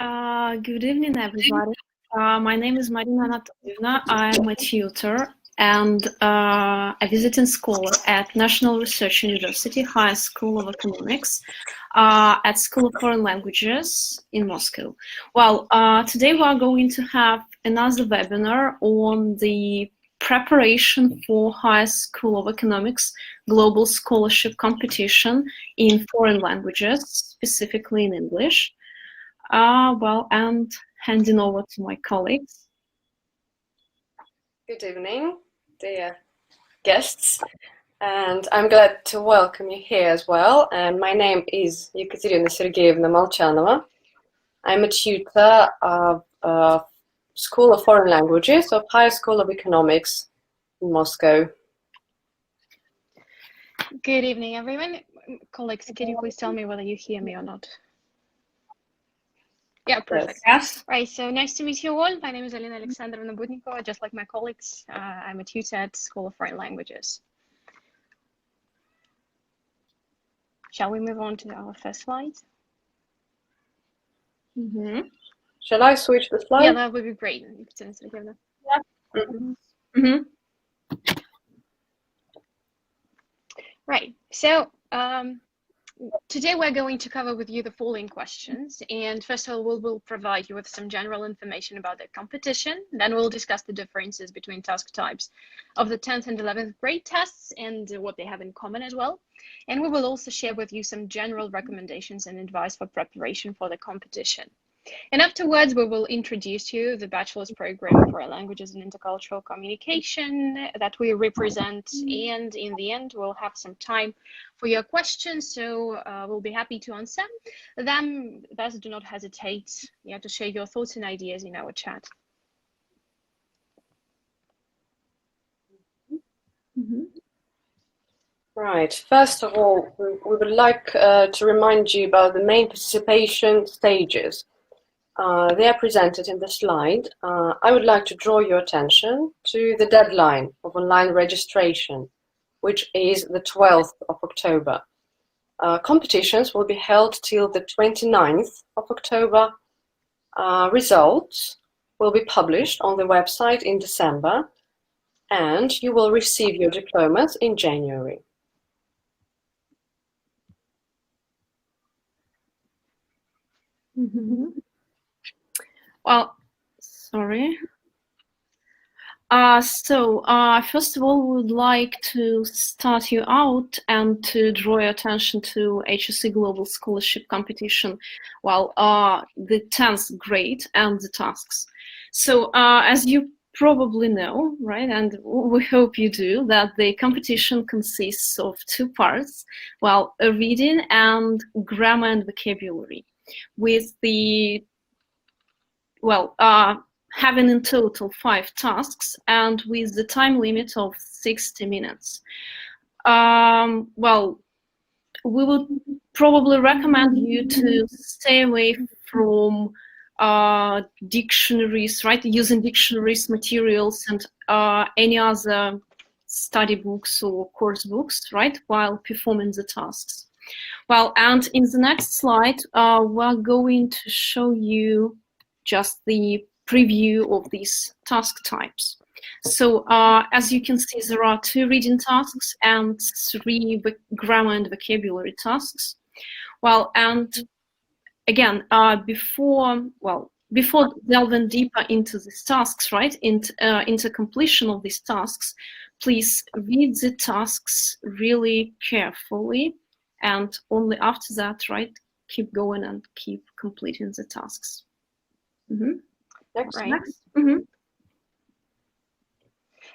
Good evening, everybody. My name is Marina. I'm a tutor and a visiting scholar at National Research University, High School of Economics, at School of Foreign Languages in Moscow. Well, today we are going to have another webinar on the preparation for High School of Economics Global Scholarship Competition in foreign languages, specifically in English. And handing over to my colleagues. Good evening, dear guests, and I'm glad to welcome you here as well. And my name is Ekaterina Molchanova. I'm a tutor of School of Foreign Languages of High School of Economics in Moscow. Good evening, everyone. Colleagues, can you please tell me whether you hear me or not? Yeah, perfect. Yes. Right, so nice to meet you all. My name is Allina Budnikova, just like my colleagues. I'm a tutor at School of Foreign Languages. Shall we move on to our first slide? Shall I switch the slide? Yeah, that would be great. Yeah. Right, so today we're going to cover with you the following questions, and first of all we'll provide you with some general information about the competition. Then we'll discuss the differences between task types of the 10th and 11th grade tests and what they have in common as well. And we will also share with you some general recommendations and advice for preparation for the competition. And afterwards, we will introduce you the bachelor's program for languages and intercultural communication that we represent. And in the end, we'll have some time for your questions. So we'll be happy to answer them. Thus, do not hesitate to share your thoughts and ideas in our chat. Right. First of all, we would like to remind you about the main participation stages. They are presented in the slide. I would like to draw your attention to the deadline of online registration, which is the 12th of October. Competitions will be held till the 29th of October. Results will be published on the website in December, and you will receive your diplomas in January. Well, sorry. First of all, we would like to start you out and to draw your attention to HSE Global Scholarship Competition, the 10th grade and the tasks. So as you probably know, right, and we hope you do, that the competition consists of two parts, a reading and grammar and vocabulary, with the having in total 5 tasks and with the time limit of 60 minutes. We would probably recommend you to stay away from dictionaries, right? Using dictionaries, materials, and any other study books or course books, right? While performing the tasks. And in the next slide, we're going to show you just the preview of these task types. So as you can see, there are 2 reading tasks and 3 grammar and vocabulary tasks. And again, before delving deeper into these tasks, right, into completion of these tasks, please read the tasks really carefully, and only after that, right, keep going and keep completing the tasks. Next.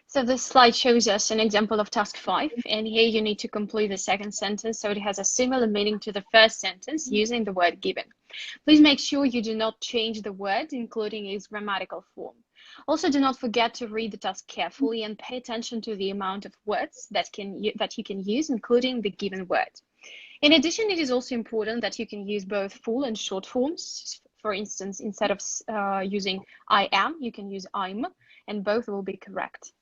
So this slide shows us an example of task 5, and here you need to complete the second sentence so it has a similar meaning to the first sentence using the word given. Please make sure you do not change the word, including its grammatical form. Also, do not forget to read the task carefully and pay attention to the amount of words that you can use, including the given word. In addition, it is also important that you can use both full and short forms. For instance, instead of using I am, you can use I'm, and both will be correct.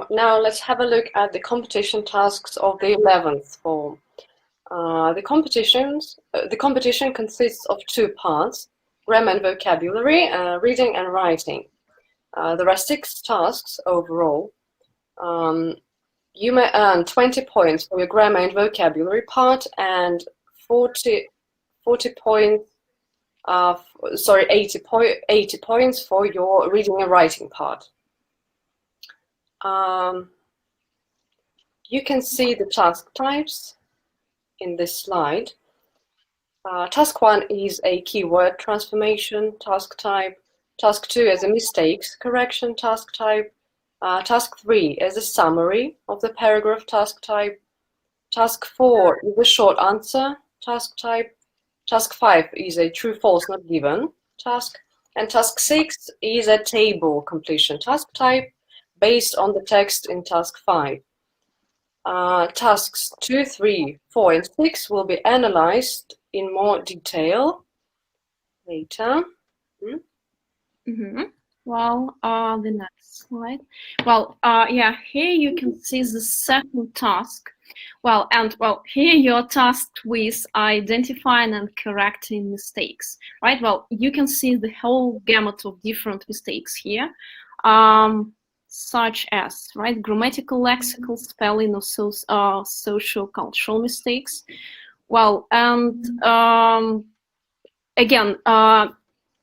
Now let's have a look at the competition tasks of the 11th form. The competition consists of 2 parts: grammar and vocabulary, reading and writing. There are 6 tasks overall. You may earn 20 points for your grammar and vocabulary part and 80 points for your reading and writing part. You can see the task types in this slide. Task 1 is a keyword transformation task type. Task 2 is a mistakes correction task type. Task 3 is a summary of the paragraph task type. Task 4 is a short answer task type. Task 5 is a true-false not given task. And task 6 is a table completion task type based on the text in task 5. Tasks 2, 3, 4, and 6 will be analyzed in more detail later. Well, the next slide. Well, yeah, here you can see the second task. Well, here you're tasked with identifying and correcting mistakes, right? Well, you can see the whole gamut of different mistakes here, such as, right, grammatical, lexical, spelling, or social cultural mistakes. Well, and again,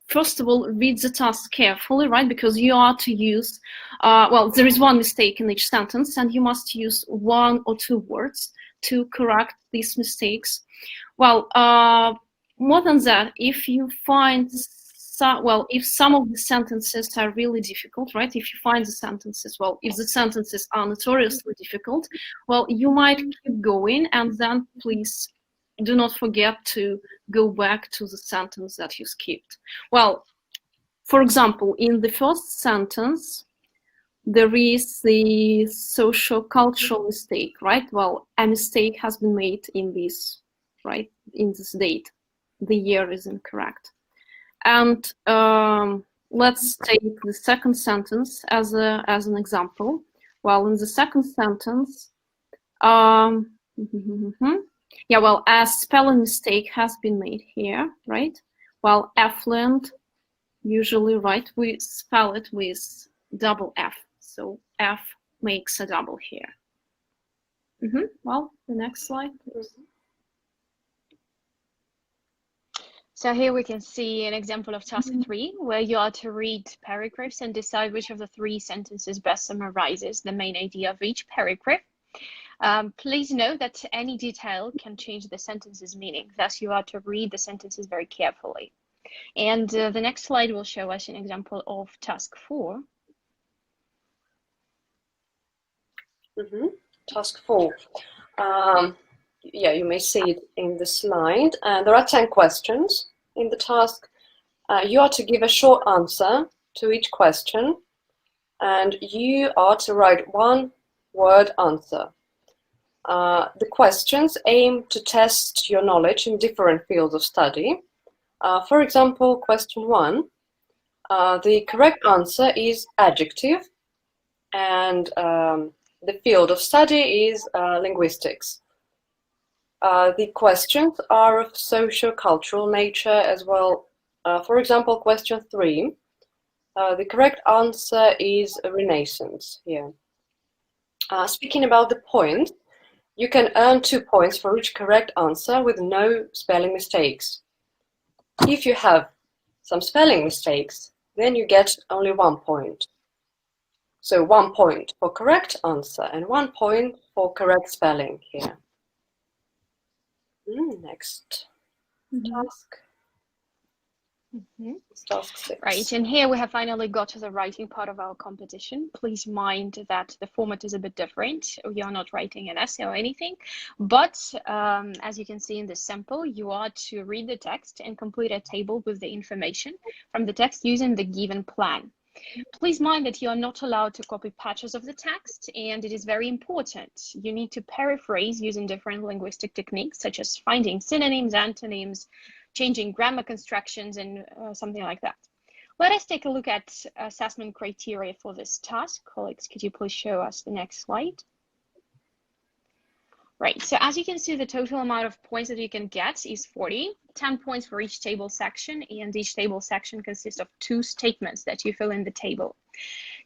first of all, read the task carefully, right? Because you are to use, well, there is one mistake in each sentence, and you must use 1 or 2 words to correct these mistakes. Well, more than that, if you find, if some of the sentences are really difficult, right? If you find the sentences, well, if the sentences are notoriously difficult, well, you might keep going, and then please do not forget to go back to the sentence that you skipped. Well, for example, in the first sentence, there is the social cultural mistake, right? Well, a mistake has been made in this, right? In this date. The year is incorrect. And let's take the second sentence as an example. Well, in the second sentence, yeah, well, a spelling mistake has been made here, right? Well, affluent, usually, right, we spell it with double F. So F makes a double here. Well, the next slide, please. So here we can see an example of task 3, where you are to read paragraphs and decide which of the 3 sentences best summarizes the main idea of each paragraph. Please note that any detail can change the sentence's meaning. Thus, you are to read the sentences very carefully. And the next slide will show us an example of task 4. Task 4. Yeah, you may see it in the slide. There are 10 questions in the task. You are to give a short answer to each question, and you are to write 1-word answer. The questions aim to test your knowledge in different fields of study. For example, question 1, the correct answer is adjective, and the field of study is linguistics. The questions are of socio-cultural nature as well. For example, question 3, the correct answer is Renaissance here. Speaking about the point, you can earn 2 points for each correct answer with no spelling mistakes. If you have some spelling mistakes, then you get only 1 point. So 1 point for correct answer and 1 point for correct spelling here. Next task. Task 6. Right, and here we have finally got to the writing part of our competition. Please mind that the format is a bit different. You are not writing an essay or anything, but as you can see in this sample, you are to read the text and complete a table with the information from the text using the given plan. Please mind that you are not allowed to copy patches of the text, and it is very important. You need to paraphrase using different linguistic techniques, such as finding synonyms, antonyms, changing grammar constructions, and something like that. Let us take a look at assessment criteria for this task. Colleagues, could you please show us the next slide? Right, so as you can see, the total amount of points that you can get is 40, 10 points for each table section, and each table section consists of 2 statements that you fill in the table.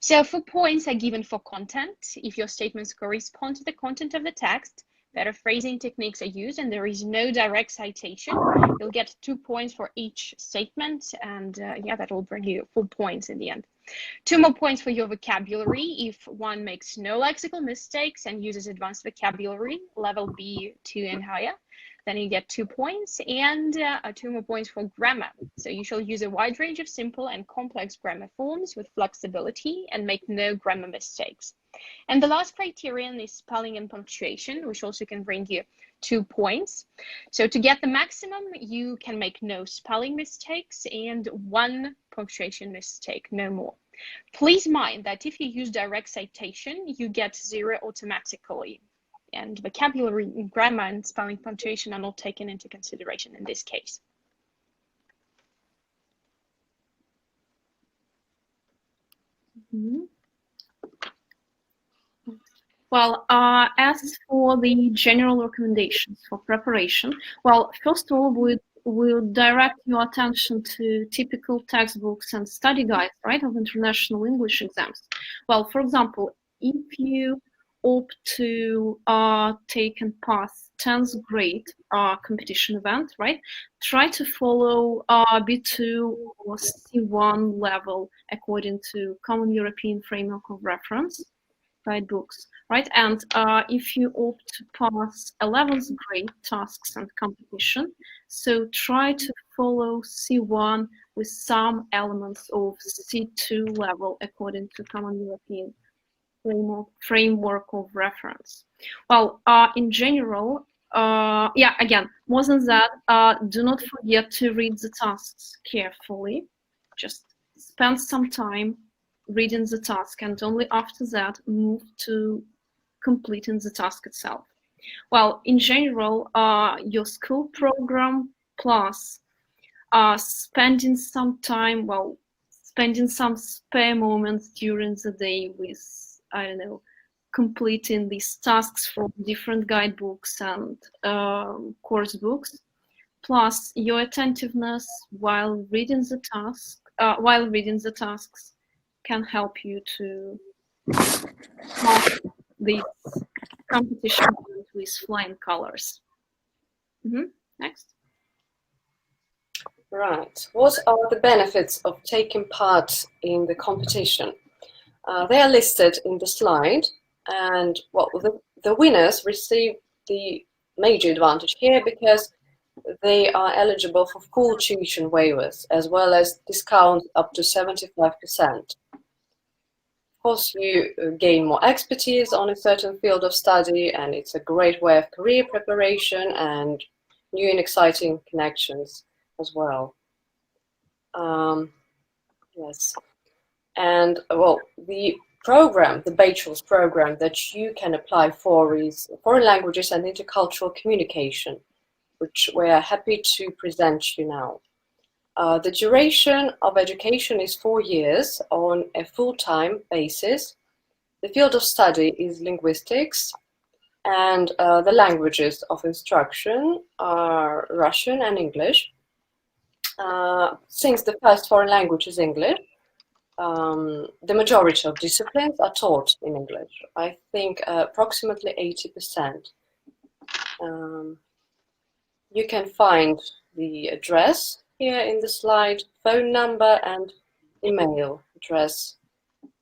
So 4 points are given for content. If your statements correspond to the content of the text, better phrasing techniques are used and there is no direct citation, you'll get 2 points for each statement, and yeah, that will bring you 4 points in the end. 2 more points for your vocabulary. If one makes no lexical mistakes and uses advanced vocabulary, level B2 and higher, then you get 2 points, and 2 more points for grammar. So you shall use a wide range of simple and complex grammar forms with flexibility and make no grammar mistakes. And the last criterion is spelling and punctuation, which also can bring you 2 points. So to get the maximum, you can make no spelling mistakes and 1 punctuation mistake, no more. Please mind that if you use direct citation, you get 0 automatically. And vocabulary, grammar, and spelling punctuation are not taken into consideration in this case. Mm-hmm. Well, as for the general recommendations for preparation, well, first of all, we'll direct your attention to typical textbooks and study guides, right, of international English exams. Well, for example, if you opt to take and pass 10th grade competition event, right, try to follow B2 or C1 level according to Common European Framework of Reference guidebooks, right? And if you opt to pass 11th grade tasks and competition, so try to follow C1 with some elements of C2 level according to Common European Framework of Reference. Well, in general, yeah, again, more than that, do not forget to read the tasks carefully. Just spend some time reading the task, and only after that move to completing the task itself. Well, in general, your school program plus spending some time, well, spending some spare moments during the day with, I don't know, completing these tasks from different guidebooks and course books, plus your attentiveness while reading the tasks can help you to pass this competition with flying colors. Next. Right. What are the benefits of taking part in the competition? They are listed in the slide, and well, the winners receive the major advantage here because they are eligible for full tuition waivers as well as discounts up to 75%. Of course, you gain more expertise on a certain field of study, and it's a great way of career preparation and new and exciting connections as well. Yes. And well, the program, the bachelor's program that you can apply for is Foreign Languages and Intercultural Communication, which we are happy to present you now. The duration of education is 4 years on a full-time basis. The field of study is linguistics, and the languages of instruction are Russian and English. Since the first foreign language is English, the majority of disciplines are taught in English. I think approximately 80%. You can find the address here in the slide, phone number and email address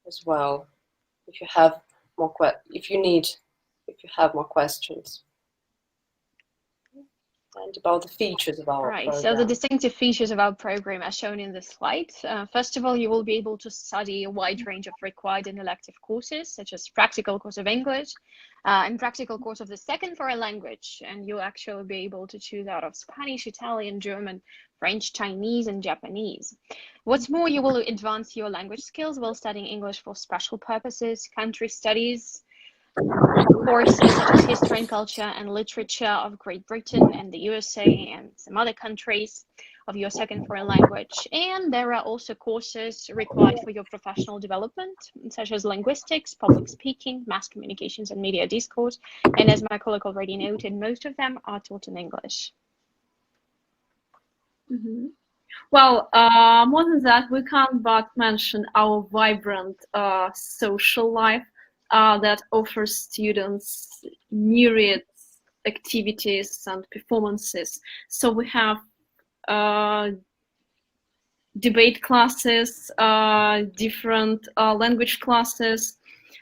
as well, if you have more if you have more questions. And about the features of our program. So the distinctive features of our program are shown in this slide. First of all, you will be able to study a wide range of required and elective courses, such as practical course of English and practical course of the second foreign language. And you'll actually be able to choose out of Spanish, Italian, German, French, Chinese, and Japanese. What's more, you will advance your language skills while studying English for special purposes, country studies, courses such as history and culture and literature of Great Britain and the USA and some other countries, of your second foreign language. And there are also courses required for your professional development, such as linguistics, public speaking, mass communications, and media discourse. And as my colleague already noted, most of them are taught in English. Mm-hmm. Well, more than that, we can't but mention our vibrant social life that offers students myriad activities and performances. So we have debate classes, different language classes,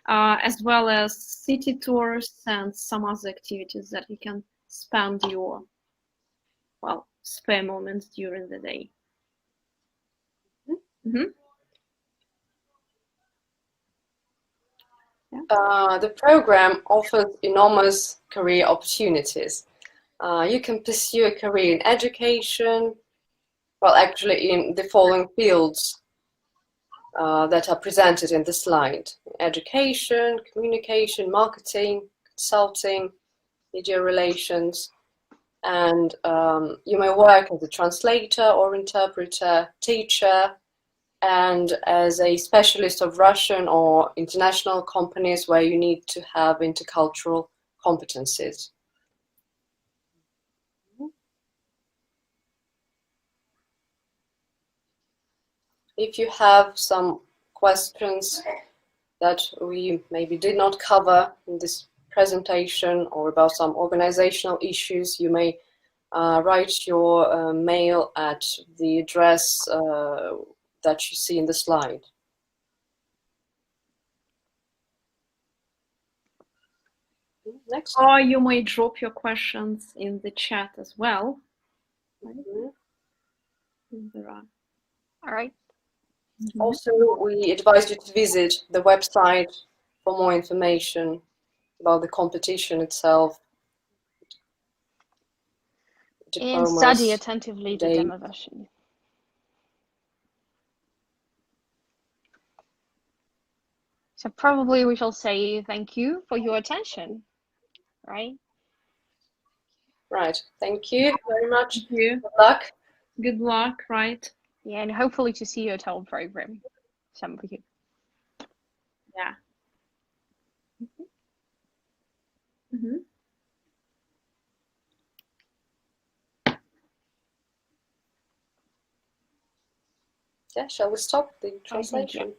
as well as city tours and some other activities that you can spend your, well, spare moments during the day. Mm-hmm. Yeah. The program offers enormous career opportunities. You can pursue a career in education, well, actually in the following fields that are presented in the slide: education, communication, marketing, consulting, media relations, and you may work as a translator or interpreter, teacher, and as a specialist of Russian or international companies where you need to have intercultural competencies. If you have some questions that we maybe did not cover in this presentation or about some organizational issues, you may write your mail at the address that you see in the slide. Next. Or you may drop your questions in the chat as well. Right? There are. All right. Mm-hmm. Also, we advise you to visit the website for more information about the competition itself. And study attentively the demo version. So probably we shall say thank you for your attention, right? Right. Thank you very much. Thank you. Good luck. Good luck, right? Yeah, and hopefully to see you at our program, some of you. Yeah. Mm-hmm. Yeah, shall we stop the translation?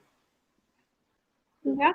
Yeah.